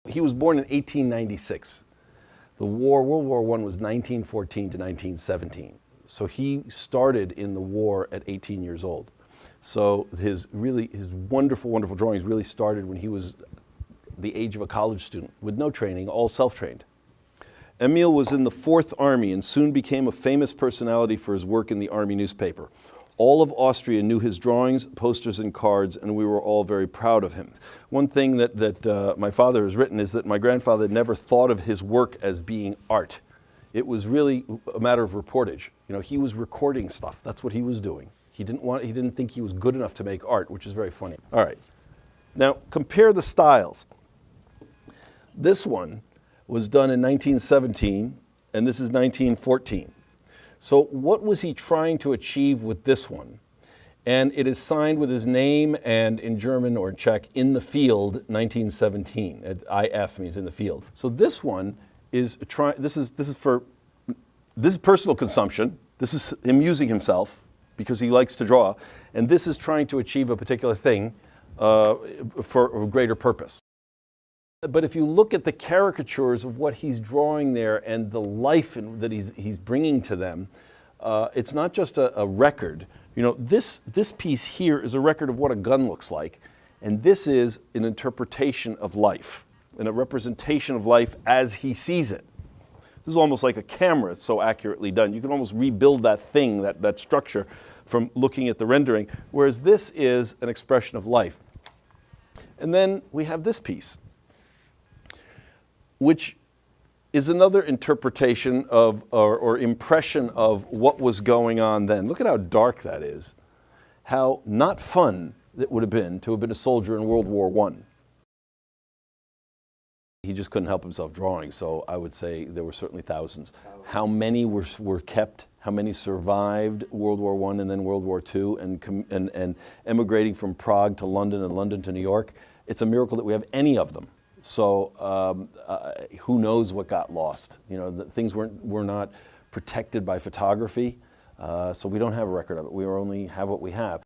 He was born in 1896. The war, World War I, was 1914 to 1917. So he started in the war at 18 years old. So his wonderful, wonderful drawings really started when he was the age of a college student with no training, all self-trained. Emil was in the 4th Army and soon became a famous personality for his work in the Army newspaper. All of Austria knew his drawings, posters, and cards, and we were all very proud of him. One thing that my father has written is that my grandfather never thought of his work as being art. It was really a matter of reportage. You know, he was recording stuff. That's what he was doing. He didn't think he was good enough to make art, which is very funny. All right. Now, compare the styles. This one was done in 1917, and this is 1914. So what was he trying to achieve with this one? And it is signed with his name and in German or Czech, in the field, 1917. IF means in the field. So this one is this is personal consumption. This is him using himself because he likes to draw. And this is trying to achieve a particular thing for a greater purpose. But if you look at the caricatures of what he's drawing there and the life that he's bringing to them, it's not just a record. You know, this piece here is a record of what a gun looks like, and this is an interpretation of life and a representation of life as he sees it. This is almost like a camera. It's so accurately done. You can almost rebuild that thing, that structure, from looking at the rendering, whereas this is an expression of life. And then we have this piece, which is another interpretation of, or impression of what was going on then. Look at how dark that is. How not fun it would have been to have been a soldier in World War I. He just couldn't help himself drawing, so I would say there were certainly thousands. How many were kept? How many survived World War I and then World War II and emigrating from Prague to London and London to New York? It's a miracle that we have any of them. So who knows what got lost? You know, things were not protected by photography, so we don't have a record of it. We only have what we have.